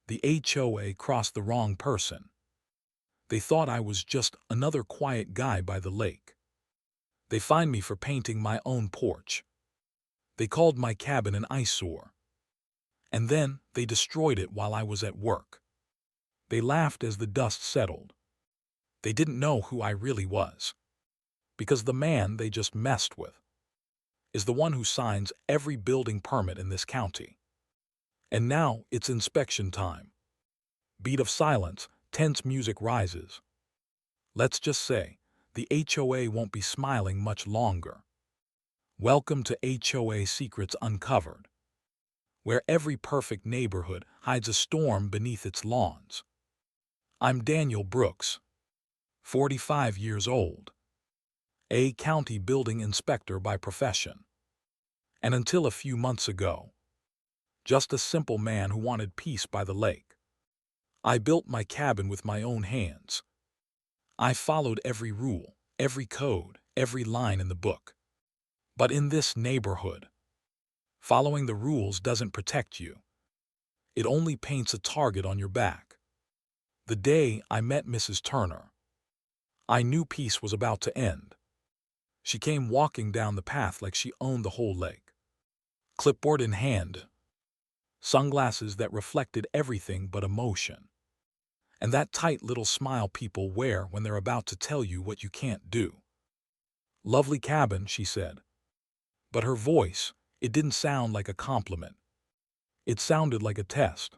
The HOA crossed the wrong person. They thought I was just another quiet guy by the lake. They fined me for painting my own porch. They called my cabin an eyesore. And then they destroyed it while I was at work. They laughed as the dust settled. They didn't know who I really was. Because the man they just messed with is the one who signs every building permit in this county. And now it's inspection time. Beat of silence, tense music rises. Let's just say, the HOA won't be smiling much longer. Welcome to HOA Secrets Uncovered, where every perfect neighborhood hides a storm beneath its lawns. I'm Daniel Brooks, 45 years old, a county building inspector by profession, and until a few months ago, just a simple man who wanted peace by the lake. I built my cabin with my own hands. I followed every rule, every code, every line in the book. But in this neighborhood, following the rules doesn't protect you. It only paints a target on your back. The day I met Mrs. Turner, I knew peace was about to end. She came walking down the path like she owned the whole lake. Clipboard in hand, sunglasses that reflected everything but emotion, and that tight little smile people wear when they're about to tell you what you can't do. Lovely cabin, she said. But her voice, it didn't sound like a compliment. It sounded like a test.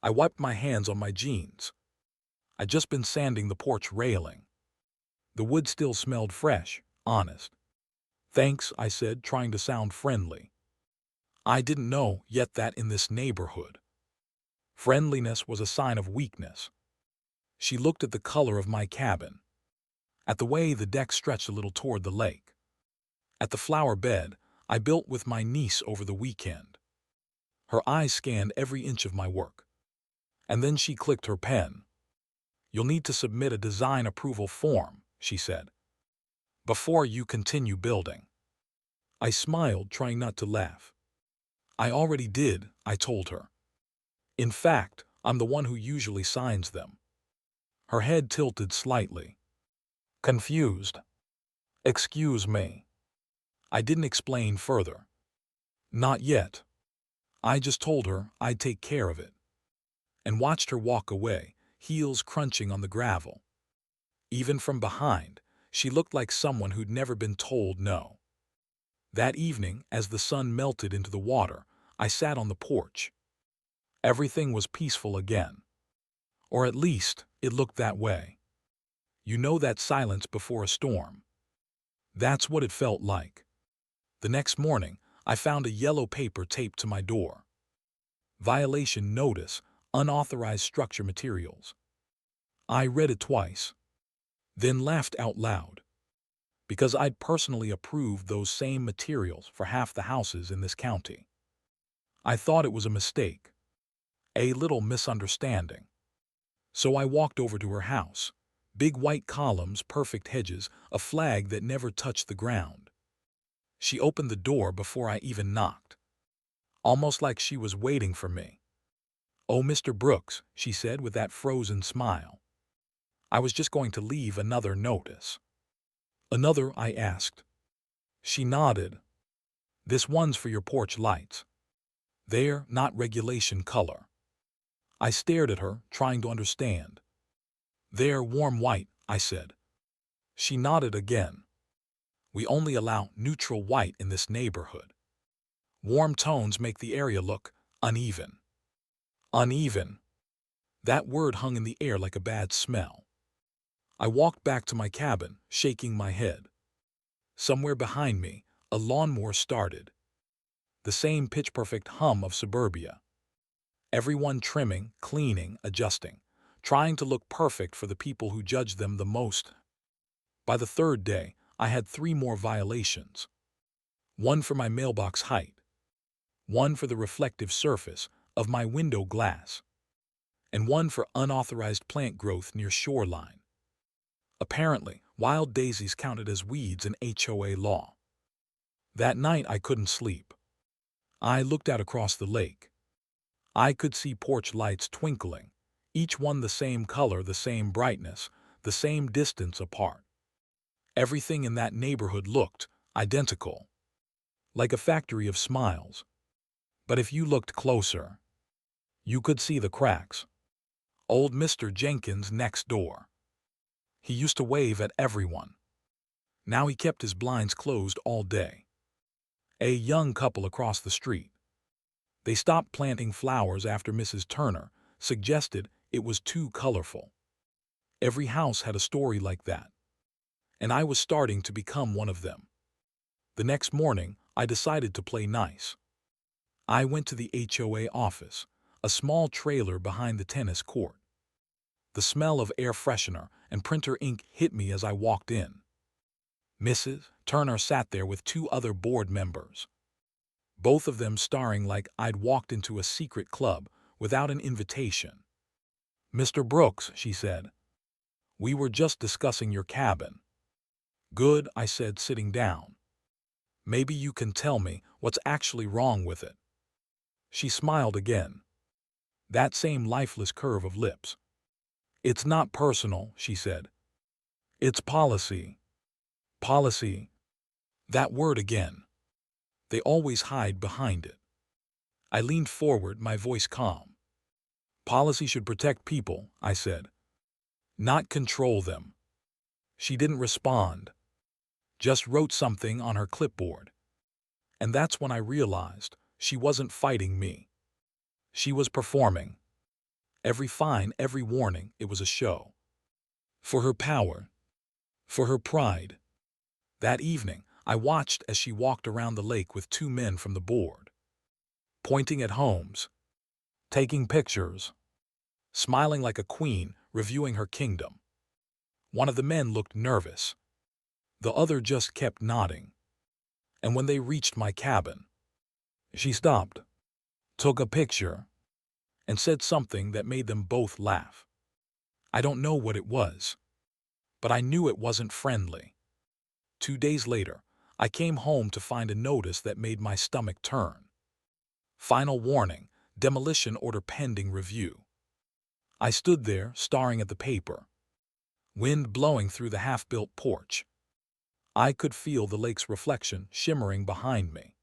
I wiped my hands on my jeans. I'd just been sanding the porch railing. The wood still smelled fresh, honest. Thanks, I said, trying to sound friendly. I didn't know yet that in this neighborhood, friendliness was a sign of weakness. She looked at the color of my cabin, at the way the deck stretched a little toward the lake, at the flower bed I built with my niece over the weekend. Her eyes scanned every inch of my work. And then she clicked her pen. You'll need to submit a design approval form, she said, before you continue building. I smiled, trying not to laugh. I already did, I told her. In fact, I'm the one who usually signs them. Her head tilted slightly. Confused. Excuse me. I didn't explain further. Not yet. I just told her I'd take care of it, and watched her walk away, heels crunching on the gravel. Even from behind, she looked like someone who'd never been told no. That evening, as the sun melted into the water, I sat on the porch. Everything was peaceful again. Or at least, it looked that way. You know that silence before a storm. That's what it felt like. The next morning, I found a yellow paper taped to my door. Violation notice, unauthorized structure materials. I read it twice, then laughed out loud, because I'd personally approved those same materials for half the houses in this county. I thought it was a mistake, a little misunderstanding. So I walked over to her house, big white columns, perfect hedges, a flag that never touched the ground. She opened the door before I even knocked, almost like she was waiting for me. "Oh, Mr. Brooks," she said with that frozen smile. "I was just going to leave another notice." "Another?" I asked. She nodded. "This one's for your porch lights. They're not regulation color." I stared at her, trying to understand. "They're warm white," I said. She nodded again. "We only allow neutral white in this neighborhood. Warm tones make the area look uneven." Uneven. That word hung in the air like a bad smell. I walked back to my cabin, shaking my head. Somewhere behind me, a lawnmower started. The same pitch-perfect hum of suburbia. Everyone trimming, cleaning, adjusting, trying to look perfect for the people who judge them the most. By the third day, I had 3 more violations. One for my mailbox height, one for the reflective surface of my window glass, and one for unauthorized plant growth near shoreline. Apparently, wild daisies counted as weeds in HOA law. That night I couldn't sleep. I looked out across the lake. I could see porch lights twinkling, each one the same color, the same brightness, the same distance apart. Everything in that neighborhood looked identical, like a factory of smiles. But if you looked closer, you could see the cracks. Old Mr. Jenkins next door. He used to wave at everyone. Now he kept his blinds closed all day. A young couple across the street. They stopped planting flowers after Mrs. Turner suggested it was too colorful. Every house had a story like that, and I was starting to become one of them. The next morning, I decided to play nice. I went to the HOA office, a small trailer behind the tennis court. The smell of air freshener and printer ink hit me as I walked in. Mrs. Turner sat there with two other board members, both of them staring like I'd walked into a secret club without an invitation. "Mr. Brooks," she said, "we were just discussing your cabin." "Good," I said, sitting down. "Maybe you can tell me what's actually wrong with it." She smiled again. That same lifeless curve of lips. "It's not personal," she said. "It's policy." Policy. That word again. They always hide behind it. I leaned forward, my voice calm. "Policy should protect people," I said, "not control them." She didn't respond, just wrote something on her clipboard. And that's when I realized she wasn't fighting me. She was performing. Every fine, every warning, it was a show. For her power. For her pride. That evening, I watched as she walked around the lake with two men from the board, pointing at homes, taking pictures, smiling like a queen, reviewing her kingdom. One of the men looked nervous. The other just kept nodding. And when they reached my cabin, she stopped, took a picture, and said something that made them both laugh. I don't know what it was, but I knew it wasn't friendly. 2 days later, I came home to find a notice that made my stomach turn. Final warning, demolition order pending review. I stood there, staring at the paper, wind blowing through the half-built porch. I could feel the lake's reflection shimmering behind me.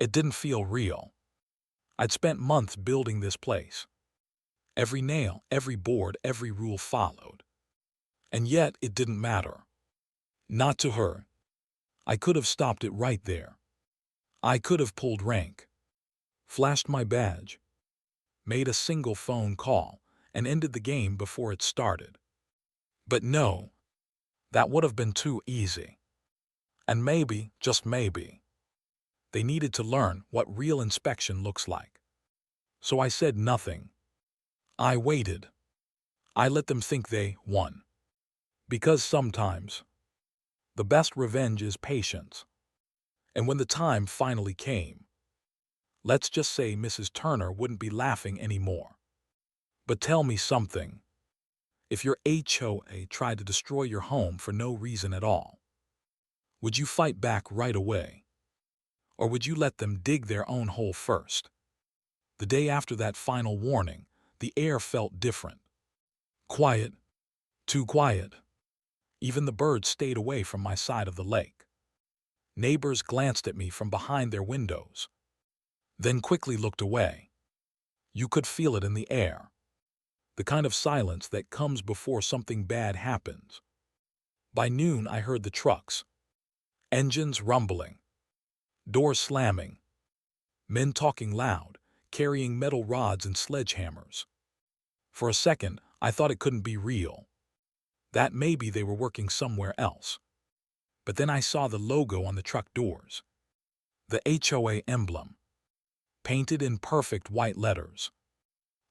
It didn't feel real. I'd spent months building this place. Every nail, every board, every rule followed. And yet it didn't matter. Not to her. I could have stopped it right there. I could have pulled rank, flashed my badge, made a single phone call, and ended the game before it started. But no, that would have been too easy. And maybe, just maybe, they needed to learn what real inspection looks like. So I said nothing. I waited. I let them think they won. Because sometimes, the best revenge is patience. And when the time finally came, let's just say Mrs. Turner wouldn't be laughing anymore. But tell me something. If your HOA tried to destroy your home for no reason at all, would you fight back right away? Or would you let them dig their own hole first? The day after that final warning, the air felt different. Quiet. Too quiet. Even the birds stayed away from my side of the lake. Neighbors glanced at me from behind their windows, then quickly looked away. You could feel it in the air. The kind of silence that comes before something bad happens. By noon, I heard the trucks, engines rumbling, doors slamming, men talking loud, carrying metal rods and sledgehammers. For a second, I thought it couldn't be real, that maybe they were working somewhere else. But then I saw the logo on the truck doors, the HOA emblem, painted in perfect white letters.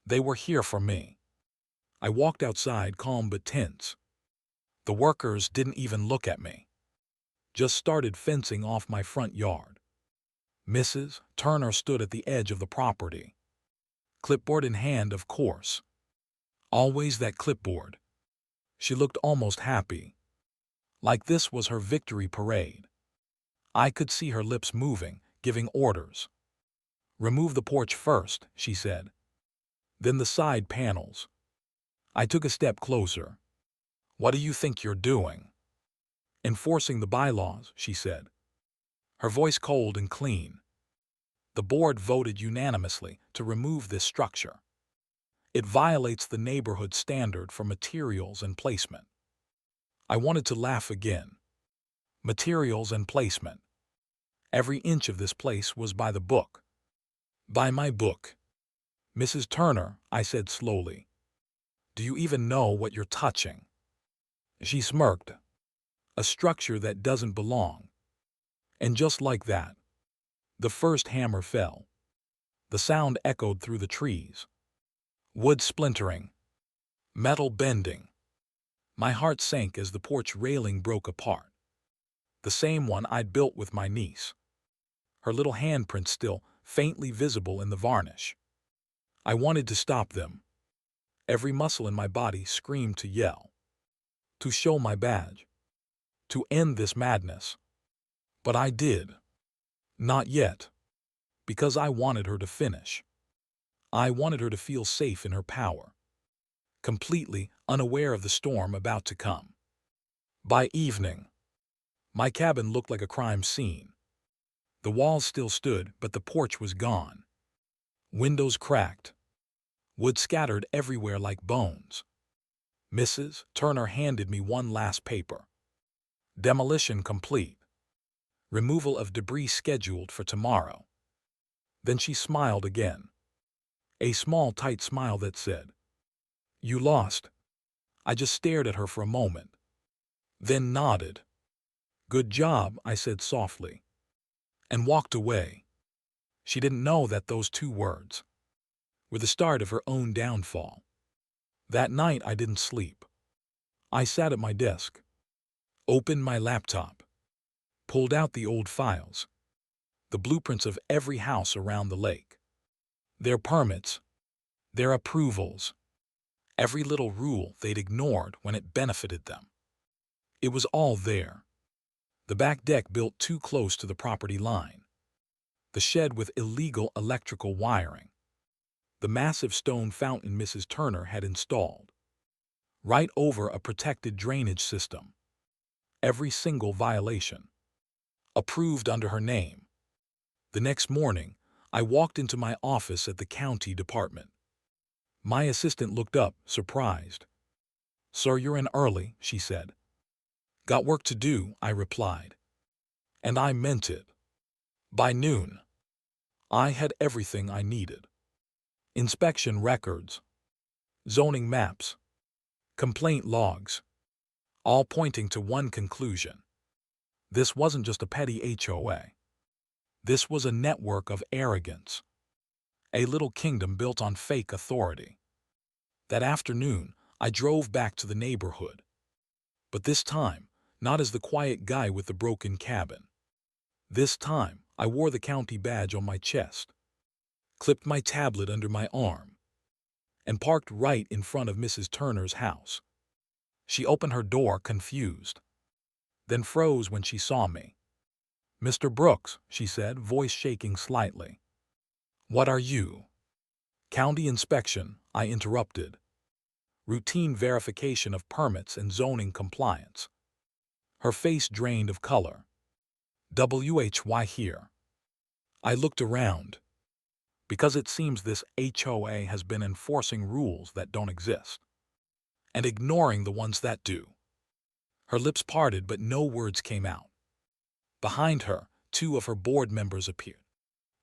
They were here for me. I walked outside, calm but tense. The workers didn't even look at me, just started fencing off my front yard. Mrs. Turner stood at the edge of the property, clipboard in hand, of course. Always that clipboard. She looked almost happy, like this was her victory parade. I could see her lips moving, giving orders. "Remove the porch first," she said. then the side panels. I took a step closer. "What do you think you're doing?" "Enforcing the bylaws," she said, her voice cold and clean. "The board voted unanimously to remove this structure. It violates the neighborhood standard for materials and placement." I wanted to laugh again. Materials and placement. Every inch of this place was by the book. By my book. "Mrs. Turner," I said slowly, "do you even know what you're touching?" She smirked. "A structure that doesn't belong." And just like that, the first hammer fell. The sound echoed through the trees. Wood splintering. Metal bending. My heart sank as the porch railing broke apart. The same one I'd built with my niece. Her little handprint still faintly visible in the varnish. I wanted to stop them. Every muscle in my body screamed to yell. To show my badge. To end this madness. But I did. Not yet. Because I wanted her to finish. I wanted her to feel safe in her power. Completely unaware of the storm about to come. By evening, my cabin looked like a crime scene. The walls still stood, but the porch was gone. Windows cracked. Wood scattered everywhere like bones. Mrs. Turner handed me one last paper. Demolition complete. Removal of debris scheduled for tomorrow. Then she smiled again. A small, tight smile that said, "You lost." I just stared at her for a moment, then nodded. "Good job," I said softly, and walked away. She didn't know that those two words were the start of her own downfall. That night I didn't sleep. I sat at my desk, opened my laptop, pulled out the old files, the blueprints of every house around the lake, their permits, their approvals, every little rule they'd ignored when it benefited them. It was all there. The back deck built too close to the property line. The shed with illegal electrical wiring. The massive stone fountain Mrs. Turner had installed. Right over a protected drainage system. Every single violation. Approved under her name. The next morning, I walked into my office at the county department. My assistant looked up, surprised. "Sir, you're in early," she said. "Got work to do," I replied. And I meant it. By noon, I had everything I needed. Inspection records, zoning maps, complaint logs, all pointing to one conclusion. This wasn't just a petty HOA. This was a network of arrogance. A little kingdom built on fake authority. That afternoon, I drove back to the neighborhood. But this time, not as the quiet guy with the broken cabin. This time, I wore the county badge on my chest, clipped my tablet under my arm, and parked right in front of Mrs. Turner's house. She opened her door confused, then froze when she saw me. "Mr. Brooks," she said, voice shaking slightly. "What are you?" "County inspection," I interrupted. "Routine verification of permits and zoning compliance." Her face drained of color. "Why here?" I looked around. "Because it seems this HOA has been enforcing rules that don't exist, and ignoring the ones that do." Her lips parted, but no words came out. Behind her, two of her board members appeared.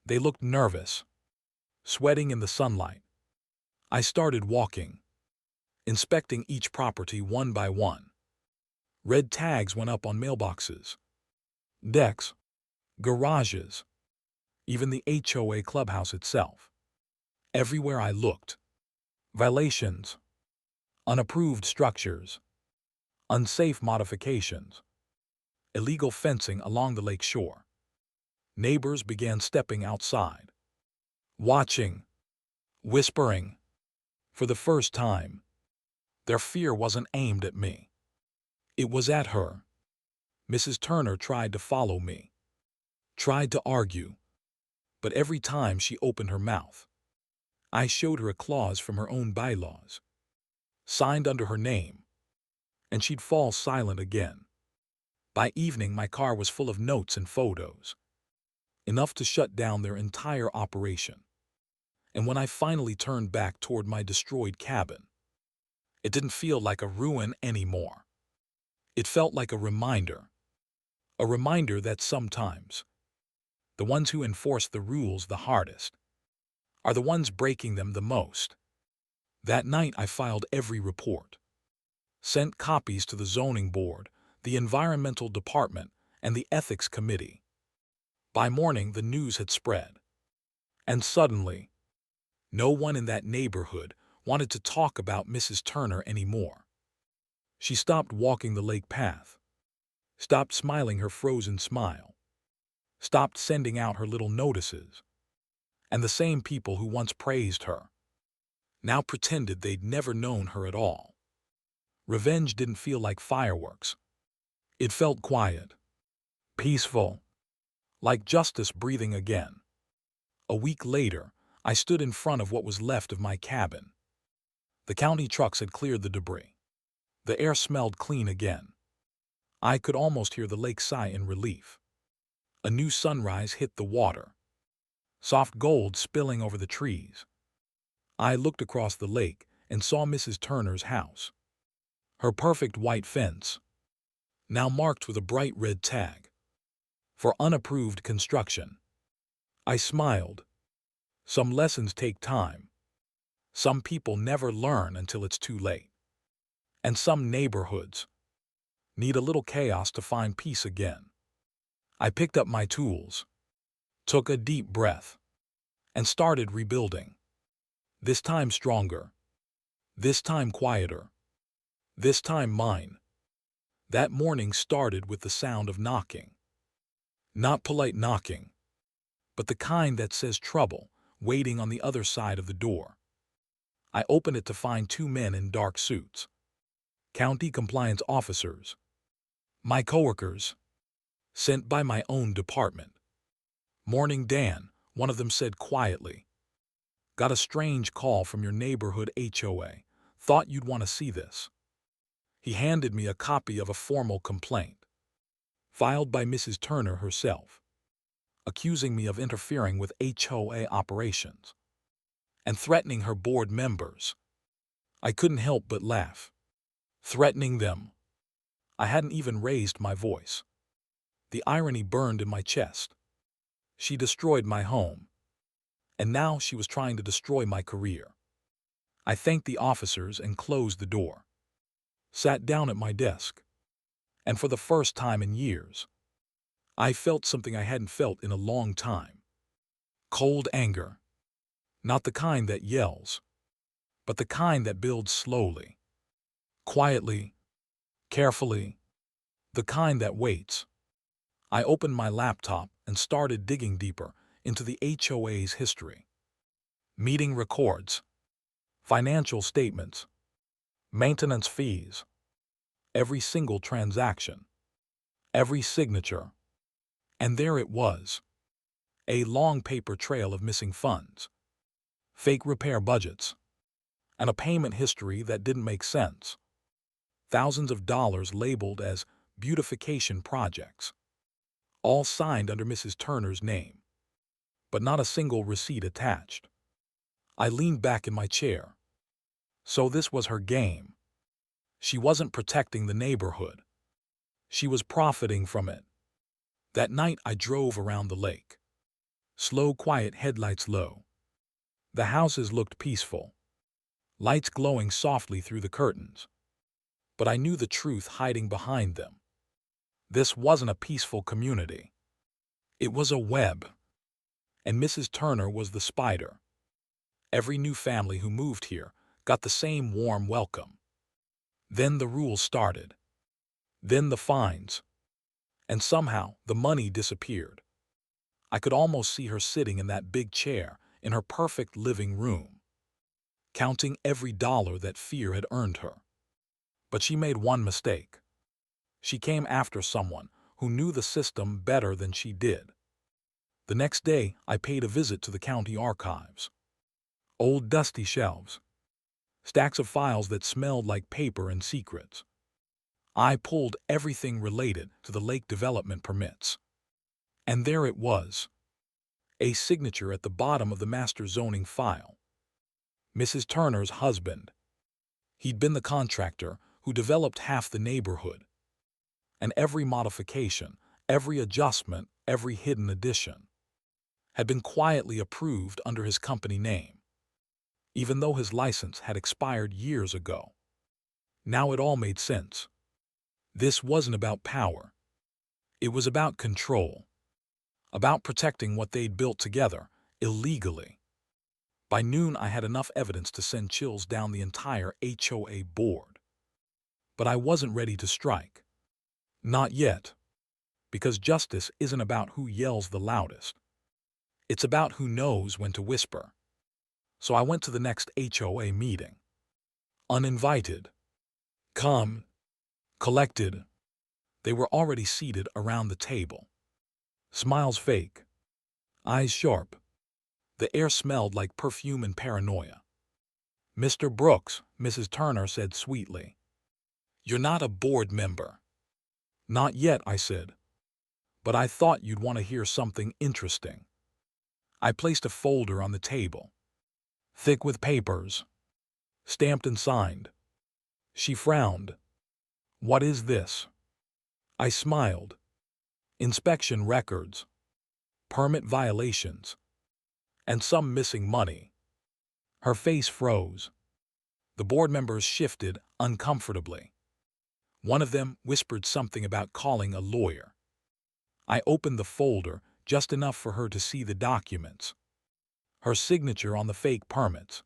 They looked nervous, sweating in the sunlight. I started walking, inspecting each property one by one. Red tags went up on mailboxes, decks, garages, even the HOA clubhouse itself. Everywhere I looked, violations, unapproved structures, unsafe modifications, illegal fencing along the lake shore. Neighbors began stepping outside, watching, whispering. For the first time, their fear wasn't aimed at me. It was at her. Mrs. Turner tried to follow me, tried to argue, but every time she opened her mouth, I showed her a clause from her own bylaws, signed under her name, and she'd fall silent again. By evening, my car was full of notes and photos, enough to shut down their entire operation. And when I finally turned back toward my destroyed cabin, it didn't feel like a ruin anymore. It felt like a reminder that sometimes the ones who enforce the rules the hardest are the ones breaking them the most. That night I filed every report, sent copies to the zoning board, the environmental department, and the ethics committee. By morning, the news had spread, and suddenly, no one in that neighborhood wanted to talk about Mrs. Turner anymore. She stopped walking the lake path, stopped smiling her frozen smile, stopped sending out her little notices, and the same people who once praised her now pretended they'd never known her at all. Revenge didn't feel like fireworks. It felt quiet, peaceful, like justice breathing again. A week later, I stood in front of what was left of my cabin. The county trucks had cleared the debris. The air smelled clean again. I could almost hear the lake sigh in relief. A new sunrise hit the water, soft gold spilling over the trees. I looked across the lake and saw Mrs. Turner's house. Her perfect white fence, now marked with a bright red tag for unapproved construction. I smiled. Some lessons take time. Some people never learn until it's too late. And some neighborhoods need a little chaos to find peace again. I picked up my tools, took a deep breath, and started rebuilding. This time stronger. This time quieter. This time mine. That morning started with the sound of knocking. Not polite knocking, but the kind that says trouble waiting on the other side of the door. I opened it to find two men in dark suits, county compliance officers, my coworkers, sent by my own department. "Morning, Dan," one of them said quietly. "Got a strange call from your neighborhood HOA. Thought you'd want to see this." He handed me a copy of a formal complaint, filed by Mrs. Turner herself, accusing me of interfering with HOA operations and threatening her board members. I couldn't help but laugh. Threatening them? I hadn't even raised my voice. The irony burned in my chest. She destroyed my home, and now she was trying to destroy my career. I thanked the officers and closed the door, sat down at my desk, and for the first time in years, I felt something I hadn't felt in a long time. Cold anger. Not the kind that yells, but the kind that builds slowly, quietly, carefully, the kind that waits. I opened my laptop and started digging deeper into the HOA's history. Meeting records, financial statements, maintenance fees, every single transaction, every signature. And there it was, a long paper trail of missing funds, fake repair budgets, and a payment history that didn't make sense. Thousands of dollars labeled as beautification projects, all signed under Mrs. Turner's name, but not a single receipt attached. I leaned back in my chair. So this was her game. She wasn't protecting the neighborhood. She was profiting from it. That night I drove around the lake. Slow, quiet, headlights low. The houses looked peaceful, lights glowing softly through the curtains. But I knew the truth hiding behind them. This wasn't a peaceful community. It was a web. And Mrs. Turner was the spider. Every new family who moved here got the same warm welcome. Then the rules started. Then the fines. And somehow the money disappeared. I could almost see her sitting in that big chair in her perfect living room, counting every dollar that fear had earned her. But she made one mistake. She came after someone who knew the system better than she did. The next day, I paid a visit to the county archives. Old dusty shelves. Stacks of files that smelled like paper and secrets. I pulled everything related to the lake development permits. And there it was. A signature at the bottom of the master zoning file. Mrs. Turner's husband. He'd been the contractor who developed half the neighborhood. And every modification, every adjustment, every hidden addition had been quietly approved under his company name, even though his license had expired years ago. Now it all made sense. This wasn't about power. It was about control. About protecting what they'd built together, illegally. By noon, I had enough evidence to send chills down the entire HOA board. But I wasn't ready to strike. Not yet. Because justice isn't about who yells the loudest. It's about who knows when to whisper. So I went to the next HOA meeting. Uninvited. Calm. Collected. They were already seated around the table. Smiles fake. Eyes sharp. The air smelled like perfume and paranoia. "Mr. Brooks," Mrs. Turner said sweetly. "You're not a board member." "Not yet," I said. "But I thought you'd want to hear something interesting." I placed a folder on the table. Thick with papers. Stamped and signed. She frowned. "What is this?" I smiled. "Inspection records. Permit violations. And some missing money." Her face froze. The board members shifted uncomfortably. One of them whispered something about calling a lawyer. I opened the folder just enough for her to see the documents. Her signature on the fake permits.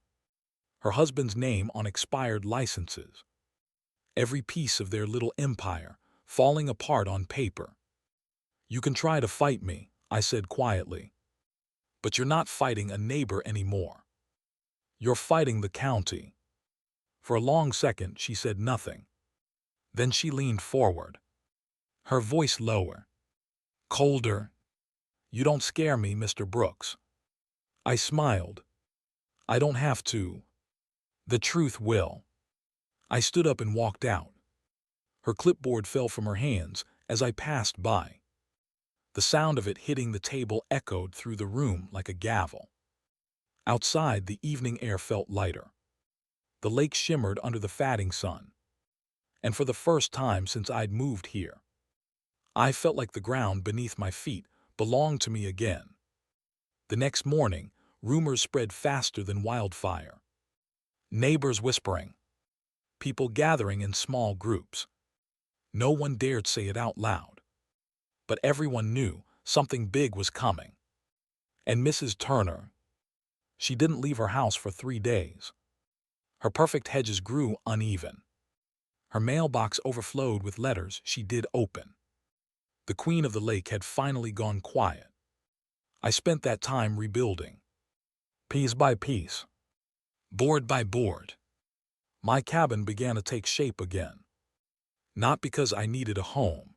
Her husband's name on expired licenses. Every piece of their little empire falling apart on paper. "You can try to fight me," I said quietly. "But you're not fighting a neighbor anymore. You're fighting the county." For a long second, she said nothing. Then she leaned forward. Her voice lower. Colder. "You don't scare me, Mr. Brooks." I smiled. "I don't have to. The truth will." I stood up and walked out. Her clipboard fell from her hands as I passed by. The sound of it hitting the table echoed through the room like a gavel. Outside, the evening air felt lighter. The lake shimmered under the fatting sun. And for the first time since I'd moved here, I felt like the ground beneath my feet belonged to me again. The next morning, rumors spread faster than wildfire. Neighbors whispering. People gathering in small groups. No one dared say it out loud. But everyone knew something big was coming. And Mrs. Turner, she didn't leave her house for 3 days. Her perfect hedges grew uneven. Her mailbox overflowed with letters she did open. The queen of the lake had finally gone quiet. I spent that time rebuilding. Piece by piece. Board by board. My cabin began to take shape again. Not because I needed a home,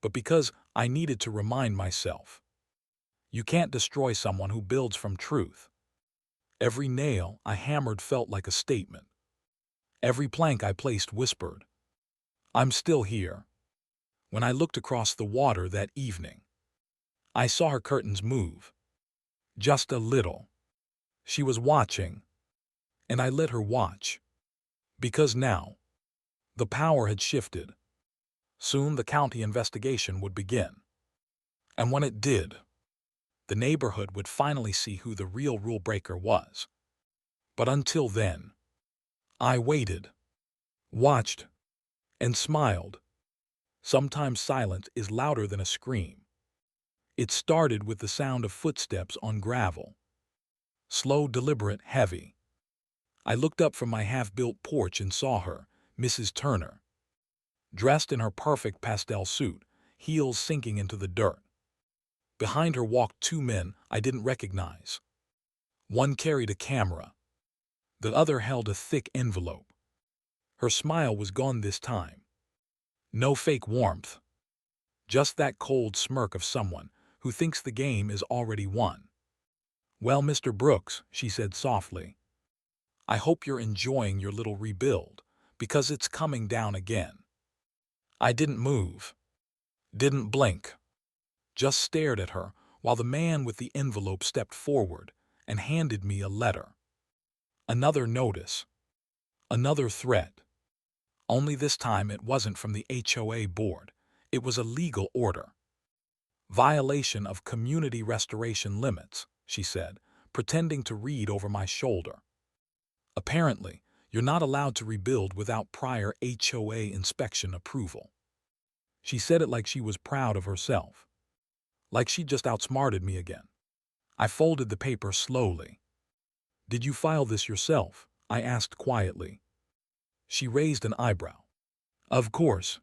but because I needed to remind myself. You can't destroy someone who builds from truth. Every nail I hammered felt like a statement. Every plank I placed whispered, "I'm still here." When I looked across the water that evening, I saw her curtains move. Just a little. She was watching, and I let her watch. Because now, the power had shifted. Soon the county investigation would begin. And when it did, the neighborhood would finally see who the real rule breaker was. But until then, I waited, watched, and smiled. Sometimes silence is louder than a scream. It started with the sound of footsteps on gravel. Slow, deliberate, heavy. I looked up from my half-built porch and saw her, Mrs. Turner. Dressed in her perfect pastel suit, heels sinking into the dirt. Behind her walked 2 men I didn't recognize. One carried a camera. The other held a thick envelope. Her smile was gone this time. No fake warmth. Just that cold smirk of someone who thinks the game is already won. "Well, Mr. Brooks," she said softly, "I hope you're enjoying your little rebuild, because it's coming down again." I didn't move, didn't blink, just stared at her while the man with the envelope stepped forward and handed me a letter. Another notice, another threat. Only this time it wasn't from the HOA board. It was a legal order. "Violation of community restoration limits," she said, pretending to read over my shoulder. "Apparently, you're not allowed to rebuild without prior HOA inspection approval." She said it like she was proud of herself, like she just outsmarted me again. I folded the paper slowly. "Did you file this yourself?" I asked quietly. She raised an eyebrow. "Of course.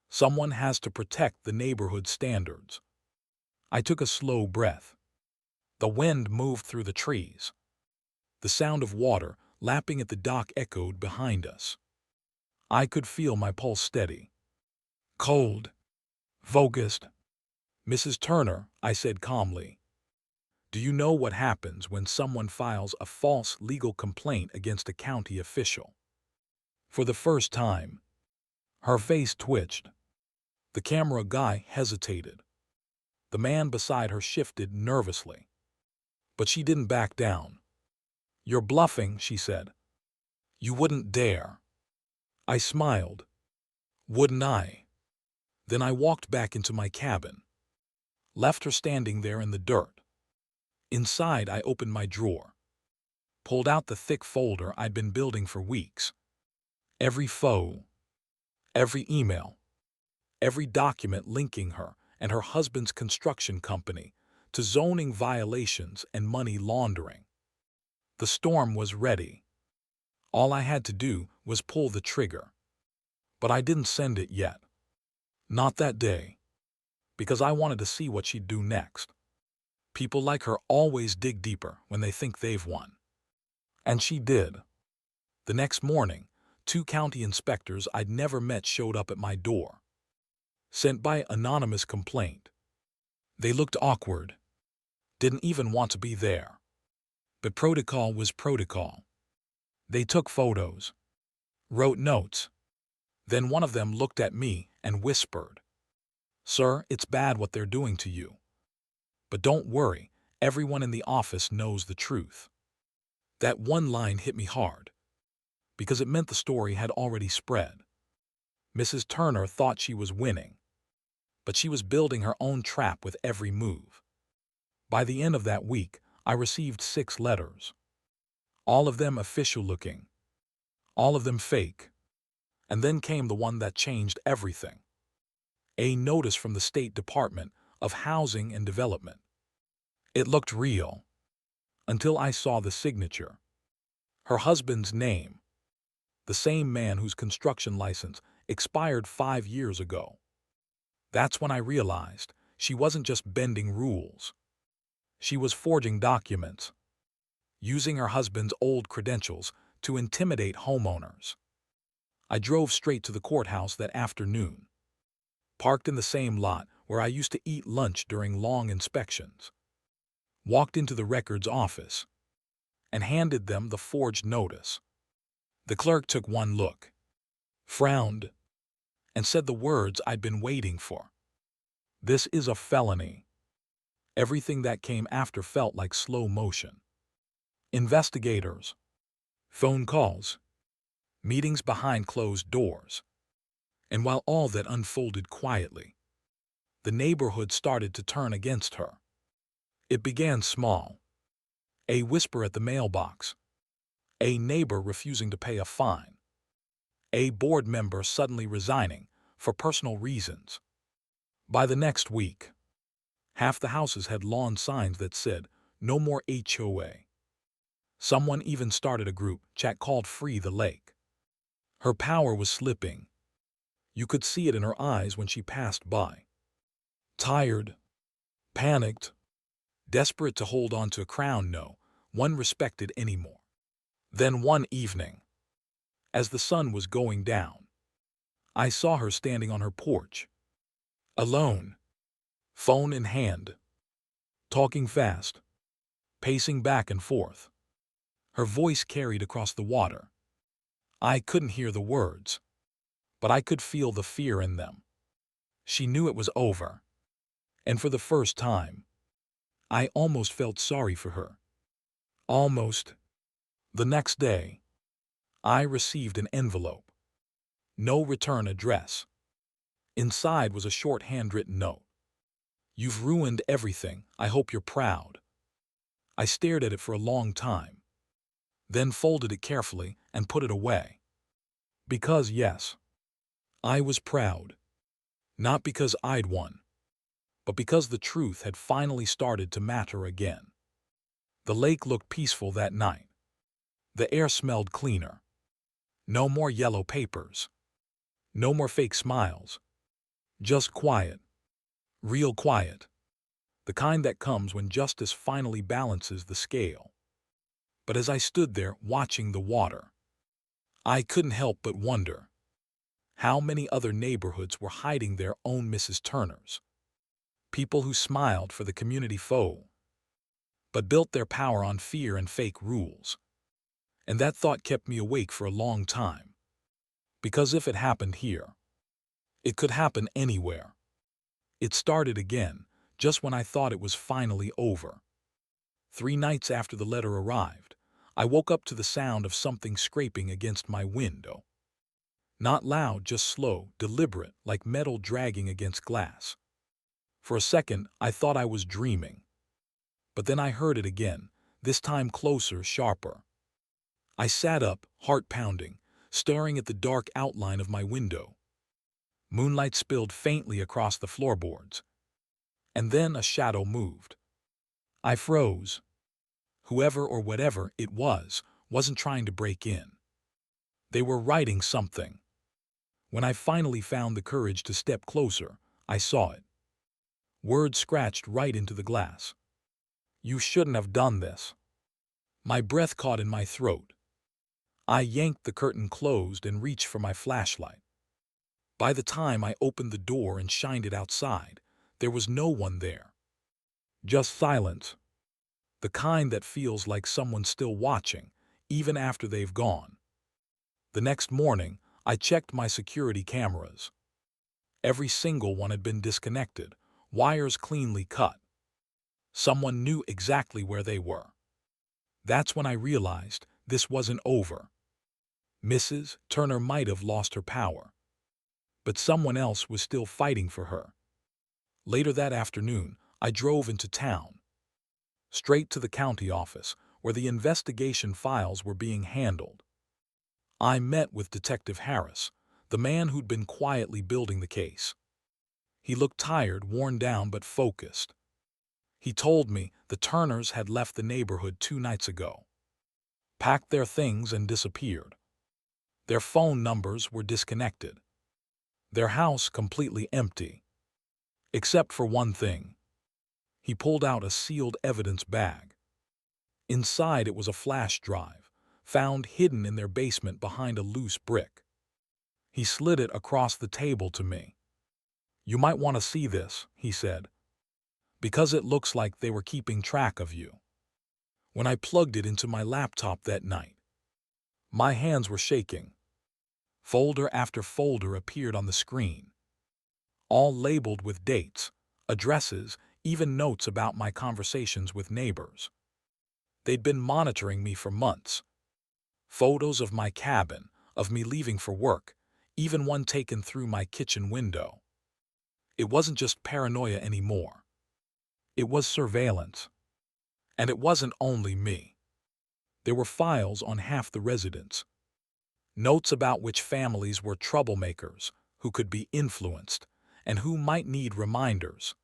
Someone has to protect the neighborhood standards." I took a slow breath. The wind moved through the trees. The sound of water lapping at the dock echoed behind us. I could feel my pulse steady. Cold. Focused. "Mrs. Turner," I said calmly, "do you know what happens when someone files a false legal complaint against a county official?" For the first time, her face twitched. The camera guy hesitated. The man beside her shifted nervously. But she didn't back down. "You're bluffing," she said. "You wouldn't dare." I smiled. Wouldn't I? Then I walked back into my cabin, left her standing there in the dirt. Inside, I opened my drawer, pulled out the thick folder I'd been building for weeks. Every photo, every email, every document linking her and her husband's construction company to zoning violations and money laundering. The storm was ready. All I had to do was pull the trigger. But I didn't send it yet. Not that day. Because I wanted to see what she'd do next. People like her always dig deeper when they think they've won. And she did. The next morning, 2 county inspectors I'd never met showed up at my door, sent by anonymous complaint. They looked awkward, didn't even want to be there. But protocol was protocol. They took photos, wrote notes. Then one of them looked at me and whispered, "Sir, it's bad what they're doing to you. But don't worry, everyone in the office knows the truth." That one line hit me hard, because it meant the story had already spread. Mrs. Turner thought she was winning, but she was building her own trap with every move. By the end of that week, I received 6 letters. All of them official-looking, all of them fake. And then came the one that changed everything. A notice from the State Department of Housing and Development. It looked real, until I saw the signature. Her husband's name, the same man whose construction license expired 5 years ago. That's when I realized she wasn't just bending rules. She was forging documents, using her husband's old credentials to intimidate homeowners. I drove straight to the courthouse that afternoon, parked in the same lot where I used to eat lunch during long inspections, walked into the records office, and handed them the forged notice. The clerk took one look, frowned, and said the words I'd been waiting for. "This is a felony." Everything that came after felt like slow motion. Investigators, phone calls, meetings behind closed doors. And while all that unfolded quietly, the neighborhood started to turn against her. It began small. A whisper at the mailbox. A neighbor refusing to pay a fine. A board member suddenly resigning for personal reasons. By the next week, half the houses had lawn signs that said, "No more HOA." Someone even started a group chat called Free the Lake. Her power was slipping. You could see it in her eyes when she passed by. Tired, panicked, desperate to hold on to a crown no one respected anymore. Then one evening, as the sun was going down, I saw her standing on her porch, alone, phone in hand, talking fast, pacing back and forth. Her voice carried across the water. I couldn't hear the words, but I could feel the fear in them. She knew it was over. And for the first time, I almost felt sorry for her. Almost. The next day, I received an envelope. No return address. Inside was a short handwritten note. You've ruined everything. I hope you're proud. I stared at it for a long time, then folded it carefully and put it away. Because yes, I was proud. Not because I'd won, but because the truth had finally started to matter again. The lake looked peaceful that night. The air smelled cleaner. No more yellow papers. No more fake smiles. Just quiet. Real quiet. The kind that comes when justice finally balances the scale. But as I stood there watching the water, I couldn't help but wonder how many other neighborhoods were hiding their own Mrs. Turners. People who smiled for the community foe, but built their power on fear and fake rules. And that thought kept me awake for a long time. Because if it happened here, it could happen anywhere. It started again, just when I thought it was finally over. 3 nights after the letter arrived, I woke up to the sound of something scraping against my window. Not loud, just slow, deliberate, like metal dragging against glass. For a second, I thought I was dreaming. But then I heard it again, this time closer, sharper. I sat up, heart pounding, staring at the dark outline of my window. Moonlight spilled faintly across the floorboards. And then a shadow moved. I froze. Whoever or whatever it was wasn't trying to break in. They were writing something. When I finally found the courage to step closer, I saw it. Words scratched right into the glass. You shouldn't have done this. My breath caught in my throat. I yanked the curtain closed and reached for my flashlight. By the time I opened the door and shined it outside, there was no one there. Just silence. The kind that feels like someone's still watching, even after they've gone. The next morning, I checked my security cameras. Every single one had been disconnected, wires cleanly cut. Someone knew exactly where they were. That's when I realized this wasn't over. Mrs. Turner might have lost her power, but someone else was still fighting for her. Later that afternoon, I drove into town, straight to the county office, where the investigation files were being handled. I met with Detective Harris, the man who'd been quietly building the case. He looked tired, worn down, but focused. He told me the Turners had left the neighborhood 2 nights ago, packed their things and disappeared. Their phone numbers were disconnected. Their house completely empty. Except for one thing. He pulled out a sealed evidence bag. Inside it was a flash drive, found hidden in their basement behind a loose brick. He slid it across the table to me. You might want to see this, he said, because it looks like they were keeping track of you. When I plugged it into my laptop that night, my hands were shaking. Folder after folder appeared on the screen, all labeled with dates, addresses, even notes about my conversations with neighbors. They'd been monitoring me for months. Photos of my cabin, of me leaving for work, even one taken through my kitchen window. It wasn't just paranoia anymore. It was surveillance. And it wasn't only me. There were files on half the residents. Notes about which families were troublemakers, who could be influenced, and who might need reminders.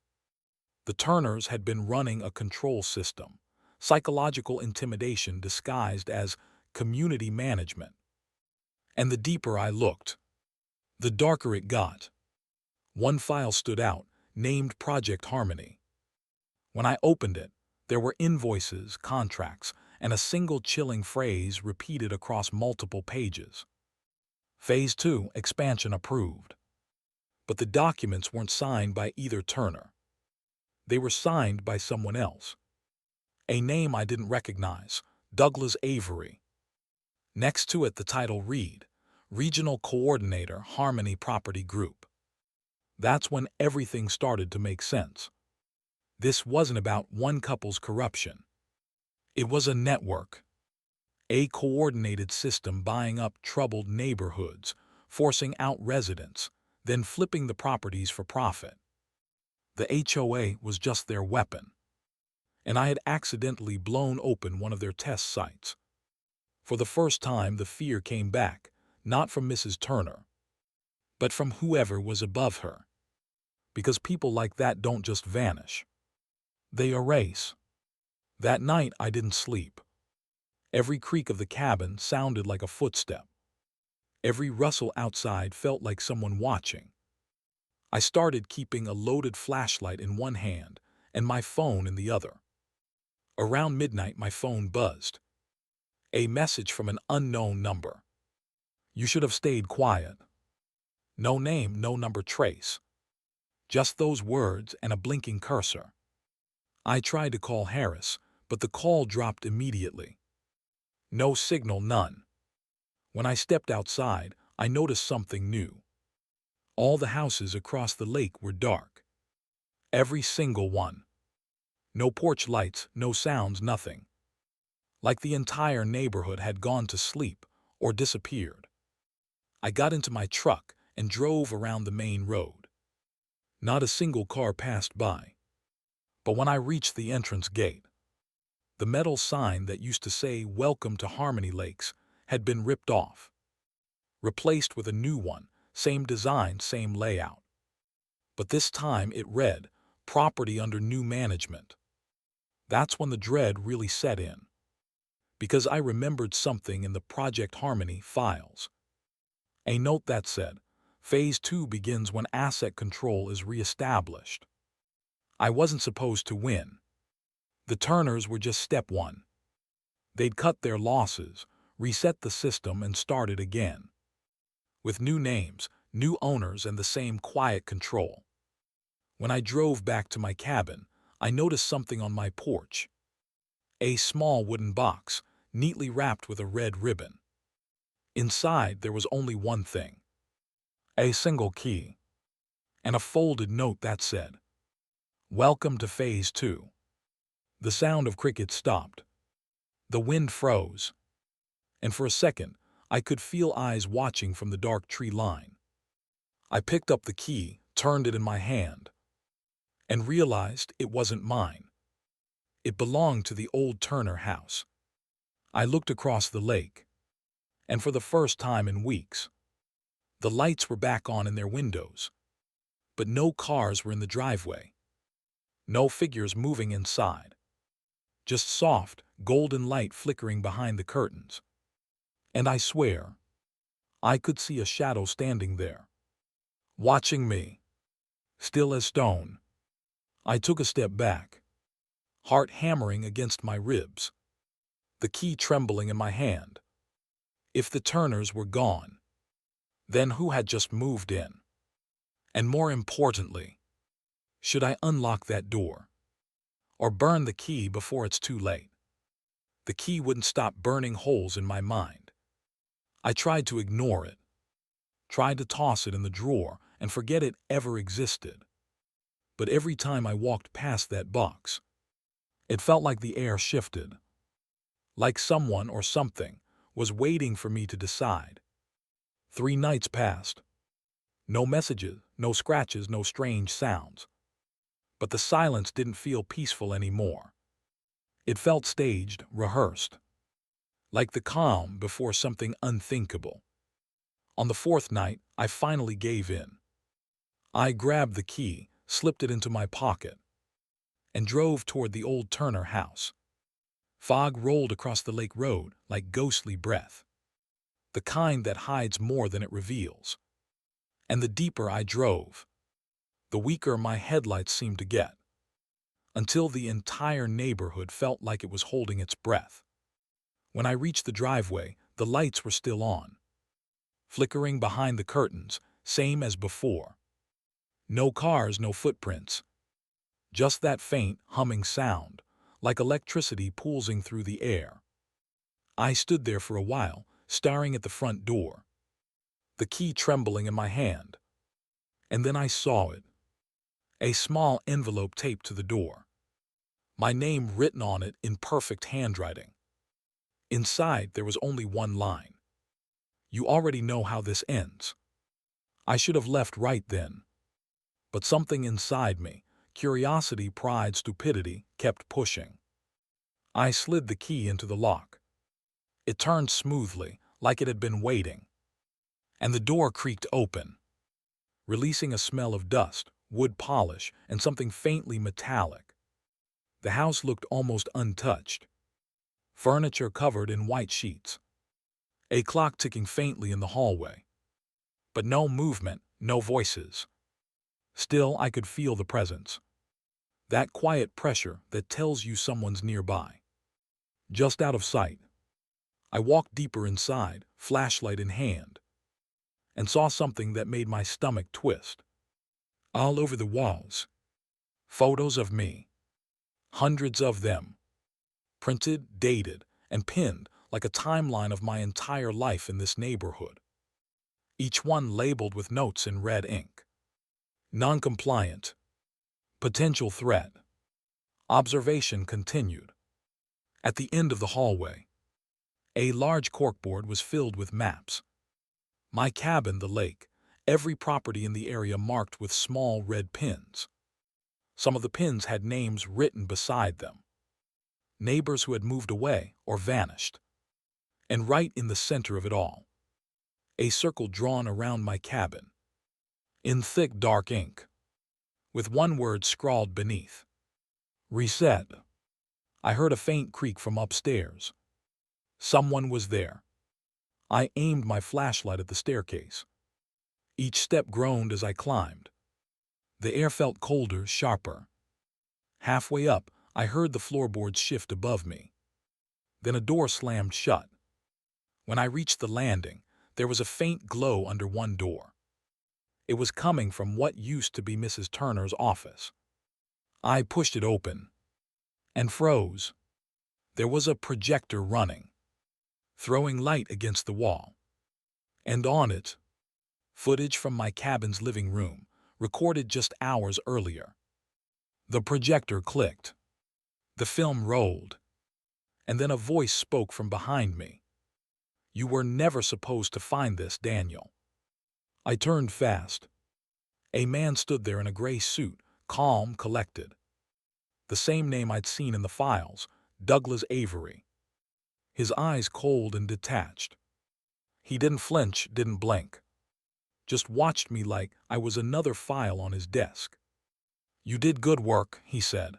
The Turners had been running a control system, psychological intimidation disguised as community management. And the deeper I looked, the darker it got. One file stood out, named Project Harmony. When I opened it, there were invoices, contracts, and a single chilling phrase repeated across multiple pages. Phase 2, expansion approved. But the documents weren't signed by either Turner. They were signed by someone else. A name I didn't recognize, Douglas Avery. Next to it the title read, Regional Coordinator, Harmony Property Group. That's when everything started to make sense. This wasn't about one couple's corruption. It was a network, a coordinated system buying up troubled neighborhoods, forcing out residents, then flipping the properties for profit. The HOA was just their weapon, and I had accidentally blown open one of their test sites. For the first time, the fear came back, not from Mrs. Turner, but from whoever was above her. Because people like that don't just vanish. They erase. That night I didn't sleep. Every creak of the cabin sounded like a footstep. Every rustle outside felt like someone watching. I started keeping a loaded flashlight in one hand and my phone in the other. Around midnight my phone buzzed. A message from an unknown number. You should have stayed quiet. No name, no number trace. Just those words and a blinking cursor. I tried to call Harris, but the call dropped immediately. No signal, none. When I stepped outside, I noticed something new. All the houses across the lake were dark. Every single one. No porch lights, no sounds, nothing. Like the entire neighborhood had gone to sleep or disappeared. I got into my truck and drove around the main road. Not a single car passed by. But when I reached the entrance gate, the metal sign that used to say "Welcome to Harmony Lakes" had been ripped off, replaced with a new one, same design, same layout. But this time it read, "Property under new management." That's when the dread really set in. Because I remembered something in the Project Harmony files. A note that said, Phase 2 begins when asset control is reestablished. I wasn't supposed to win. The Turners were just step one. They'd cut their losses, reset the system, and started again. With new names, new owners, and the same quiet control. When I drove back to my cabin, I noticed something on my porch. A small wooden box, neatly wrapped with a red ribbon. Inside there was only one thing. A single key. And a folded note that said, "Welcome to Phase 2. The sound of crickets stopped. The wind froze. And for a second, I could feel eyes watching from the dark tree line. I picked up the key, turned it in my hand, and realized it wasn't mine. It belonged to the old Turner house. I looked across the lake, and for the first time in weeks, the lights were back on in their windows, but no cars were in the driveway. No figures moving inside. Just soft, golden light flickering behind the curtains. And I swear, I could see a shadow standing there, watching me, still as stone. I took a step back, heart hammering against my ribs, the key trembling in my hand. If the Turners were gone, then who had just moved in? And more importantly, should I unlock that door? Or burn the key before it's too late? The key wouldn't stop burning holes in my mind. I tried to ignore it, tried to toss it in the drawer and forget it ever existed. But every time I walked past that box, it felt like the air shifted, like someone or something was waiting for me to decide. 3 nights passed. No messages, no scratches, no strange sounds. But the silence didn't feel peaceful anymore. It felt staged, rehearsed, like the calm before something unthinkable. On the 4th night, I finally gave in. I grabbed the key, slipped it into my pocket, and drove toward the old Turner house. Fog rolled across the lake road like ghostly breath, the kind that hides more than it reveals. And the deeper I drove, the weaker my headlights seemed to get, until the entire neighborhood felt like it was holding its breath. When I reached the driveway, the lights were still on, flickering behind the curtains, same as before. No cars, no footprints. Just that faint, humming sound, like electricity pulsing through the air. I stood there for a while, staring at the front door, the key trembling in my hand. And then I saw it. A small envelope taped to the door. My name written on it in perfect handwriting. Inside, there was only one line. You already know how this ends. I should have left right then. But something inside me, curiosity, pride, stupidity, kept pushing. I slid the key into the lock. It turned smoothly, like it had been waiting. And the door creaked open, releasing a smell of dust, wood polish, and something faintly metallic. The house looked almost untouched. Furniture covered in white sheets. A clock ticking faintly in the hallway. But no movement, no voices. Still, I could feel the presence. That quiet pressure that tells you someone's nearby. Just out of sight. I walked deeper inside, flashlight in hand, and saw something that made my stomach twist. All over the walls. Photos of me. Hundreds of them. Printed, dated, and pinned like a timeline of my entire life in this neighborhood. Each one labeled with notes in red ink. Non-compliant. Potential threat. Observation continued. At the end of the hallway, a large corkboard was filled with maps. My cabin, the lake, every property in the area marked with small red pins. Some of the pins had names written beside them. Neighbors who had moved away or vanished. And right in the center of it all, a circle drawn around my cabin, in thick dark ink, with one word scrawled beneath. Reset. I heard a faint creak from upstairs. Someone was there. I aimed my flashlight at the staircase. Each step groaned as I climbed. The air felt colder, sharper. Halfway up, I heard the floorboards shift above me. Then a door slammed shut. When I reached the landing, there was a faint glow under one door. It was coming from what used to be Mrs. Turner's office. I pushed it open and froze. There was a projector running, throwing light against the wall. And on it, footage from my cabin's living room, recorded just hours earlier. The projector clicked. The film rolled. And then a voice spoke from behind me. You were never supposed to find this, Daniel. I turned fast. A man stood there in a gray suit, calm, collected. The same name I'd seen in the files, Douglas Avery. His eyes cold and detached. He didn't flinch, didn't blink. Just watched me like I was another file on his desk. You did good work, he said.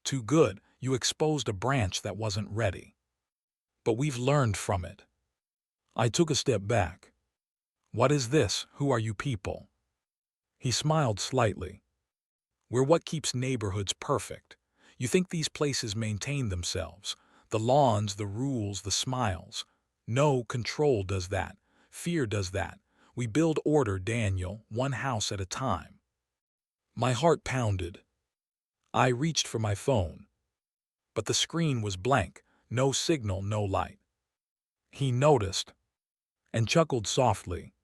Too good, you exposed a branch that wasn't ready. But we've learned from it. I took a step back. What is this? Who are you people? He smiled slightly. We're what keeps neighborhoods perfect. You think these places maintain themselves. The lawns, the rules, the smiles. No, control does that. Fear does that. We build order, Daniel, one house at a time. My heart pounded. I reached for my phone. But the screen was blank. No signal, no light. He noticed and chuckled softly.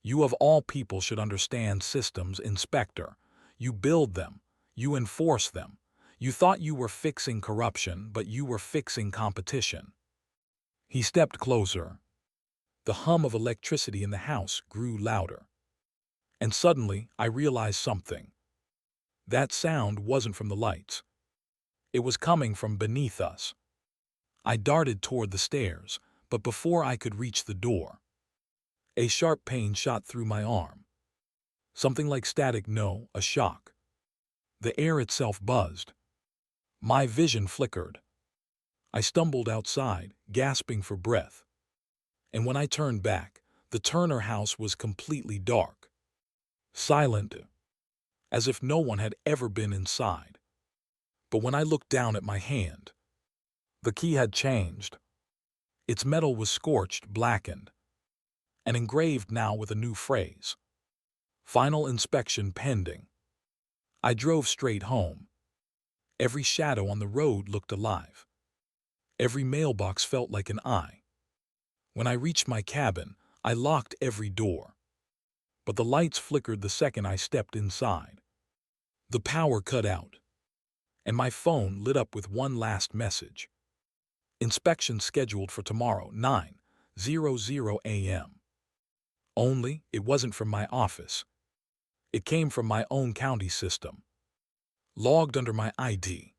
You of all people should understand systems, Inspector. You build them. You enforce them. You thought you were fixing corruption, but you were fixing competition. He stepped closer. The hum of electricity in the house grew louder. And suddenly, I realized something. That sound wasn't from the lights. It was coming from beneath us. I darted toward the stairs, but before I could reach the door, a sharp pain shot through my arm. Something like static, no, a shock. The air itself buzzed. My vision flickered. I stumbled outside, gasping for breath. And when I turned back, the Turner house was completely dark. Silent, as if no one had ever been inside. But when I looked down at my hand, the key had changed. Its metal was scorched, blackened, and engraved now with a new phrase. Final inspection pending. I drove straight home. Every shadow on the road looked alive. Every mailbox felt like an eye. When I reached my cabin, I locked every door. But the lights flickered the second I stepped inside. The power cut out, and my phone lit up with one last message. Inspection scheduled for tomorrow, 9:00 a.m. Only, it wasn't from my office. It came from my own county system, logged under my ID.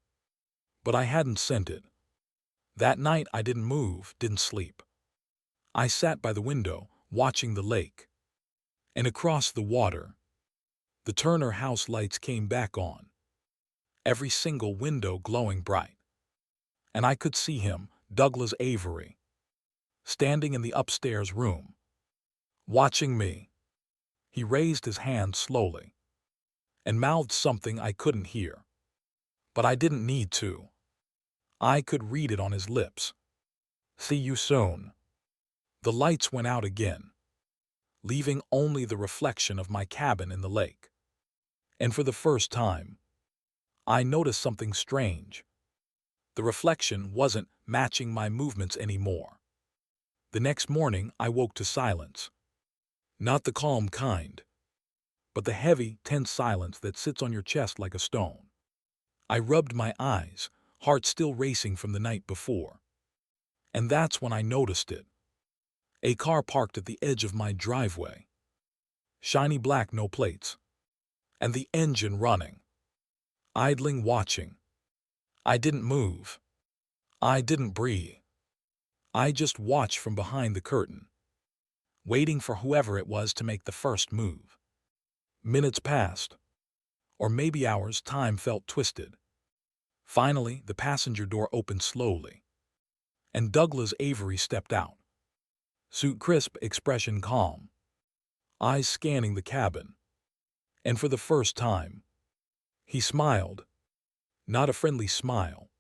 But I hadn't sent it. That night I didn't move, didn't sleep. I sat by the window, watching the lake. And across the water, the Turner house lights came back on, every single window glowing bright. And I could see him, Douglas Avery, standing in the upstairs room, watching me. He raised his hand slowly and mouthed something I couldn't hear. But I didn't need to. I could read it on his lips. See you soon. The lights went out again, leaving only the reflection of my cabin in the lake. And for the first time, I noticed something strange. The reflection wasn't matching my movements anymore. The next morning, I woke to silence. Not the calm kind, but the heavy, tense silence that sits on your chest like a stone. I rubbed my eyes, heart still racing from the night before. And that's when I noticed it. A car parked at the edge of my driveway. Shiny black, no plates. And the engine running. Idling, watching. I didn't move. I didn't breathe. I just watched from behind the curtain, waiting for whoever it was to make the first move. Minutes passed, or maybe hours. Time felt twisted. Finally, the passenger door opened slowly, and Douglas Avery stepped out. Suit crisp, expression calm, eyes scanning the cabin. And for the first time, he smiled. Not a friendly smile,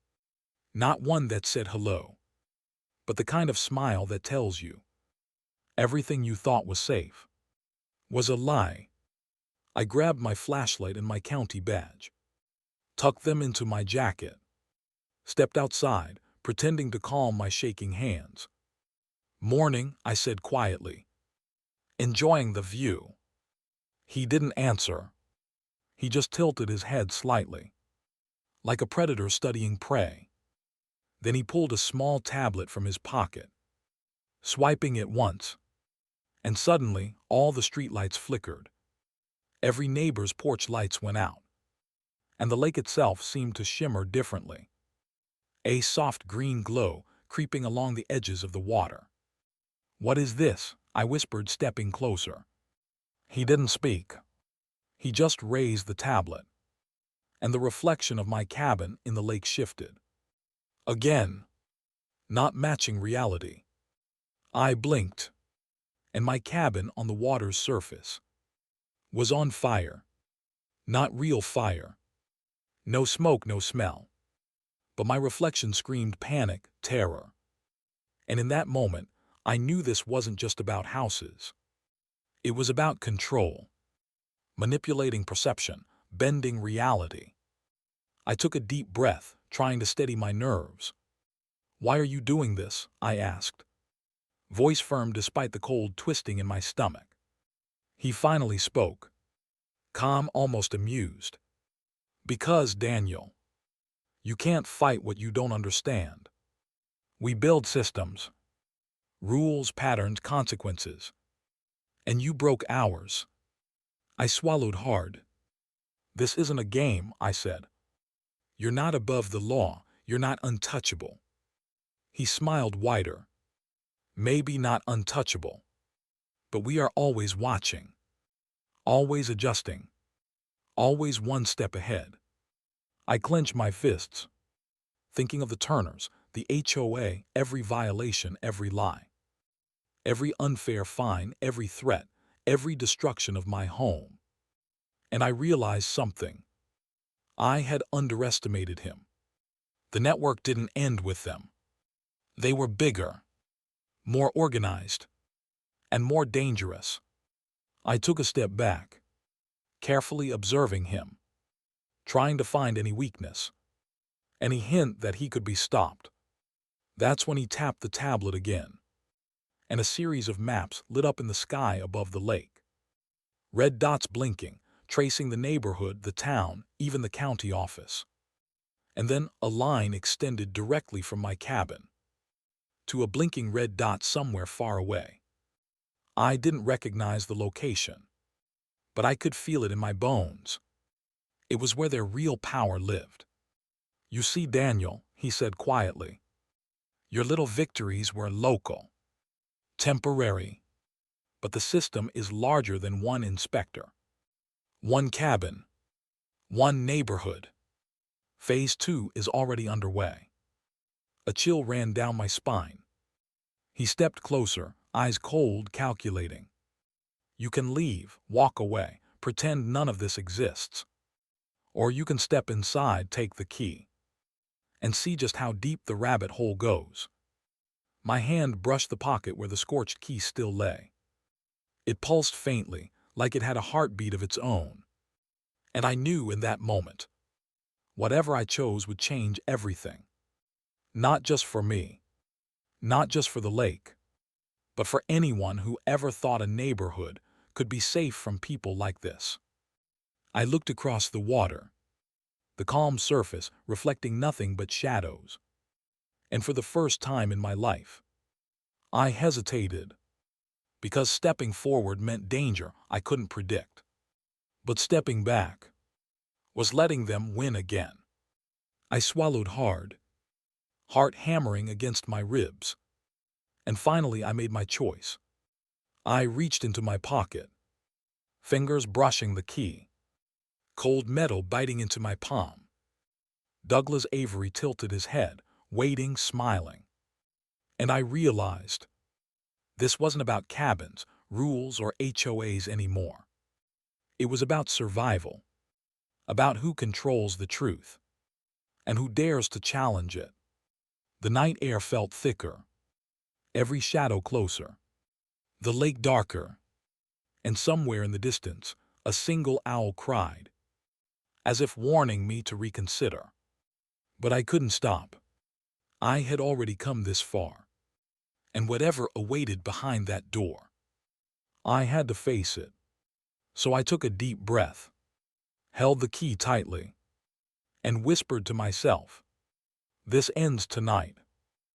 not one that said hello, but the kind of smile that tells you everything you thought was safe was a lie. I grabbed my flashlight and my county badge, tucked them into my jacket, stepped outside, pretending to calm my shaking hands. "Morning," I said quietly, enjoying the view. He didn't answer. He just tilted his head slightly, like a predator studying prey. Then he pulled a small tablet from his pocket, swiping it once, and suddenly all the streetlights flickered. Every neighbor's porch lights went out, and the lake itself seemed to shimmer differently. A soft green glow creeping along the edges of the water. "What is this?" I whispered, stepping closer. He didn't speak. He just raised the tablet, and the reflection of my cabin in the lake shifted. Again, not matching reality. I blinked, and my cabin on the water's surface was on fire. Not real fire. No smoke, no smell. But my reflection screamed panic, terror. And in that moment, I knew this wasn't just about houses. It was about control, manipulating perception, bending reality. I took a deep breath, trying to steady my nerves. "Why are you doing this?" I asked, voice firm despite the cold twisting in my stomach. He finally spoke, calm, almost amused. "Because, Daniel, you can't fight what you don't understand. We build systems, rules, patterns, consequences. And you broke ours." I swallowed hard. "This isn't a game," I said. "You're not above the law. You're not untouchable." He smiled wider. "Maybe not untouchable, but we are always watching, always adjusting, always one step ahead." I clenched my fists, thinking of the Turners, the HOA, every violation, every lie, every unfair fine, every threat, every destruction of my home. And I realized something. I had underestimated him. The network didn't end with them. They were bigger, more organized, and more dangerous. I took a step back, carefully observing him, trying to find any weakness. any hint that he could be stopped. That's when he tapped the tablet again, and a series of maps lit up in the sky above the lake. Red dots blinking, tracing the neighborhood, the town, even the county office. And then a line extended directly from my cabin to a blinking red dot somewhere far away. I didn't recognize the location, but I could feel it in my bones. It was where their real power lived. "You see, Daniel," he said quietly, "your little victories were local, temporary, but the system is larger than one inspector, one cabin, one neighborhood. Phase 2 is already underway." A chill ran down my spine. He stepped closer, eyes cold, calculating. "You can leave, walk away, pretend none of this exists. Or you can step inside, take the key, and see just how deep the rabbit hole goes." My hand brushed the pocket where the scorched key still lay. It pulsed faintly, like it had a heartbeat of its own. And I knew in that moment, whatever I chose would change everything. Not just for me, not just for the lake, but for anyone who ever thought a neighborhood could be safe from people like this. I looked across the water, the calm surface reflecting nothing but shadows. And for the first time in my life, I hesitated, because stepping forward meant danger I couldn't predict. But stepping back was letting them win again. I swallowed hard, heart hammering against my ribs. And finally I made my choice. I reached into my pocket, fingers brushing the key, cold metal biting into my palm. Douglas Avery tilted his head, waiting, smiling. And I realized this wasn't about cabins, rules, or HOAs anymore. It was about survival, about who controls the truth, and who dares to challenge it. The night air felt thicker, every shadow closer, the lake darker, and somewhere in the distance, a single owl cried, as if warning me to reconsider. But I couldn't stop. I had already come this far, and whatever awaited behind that door, I had to face it. So I took a deep breath, held the key tightly, and whispered to myself, "This ends tonight."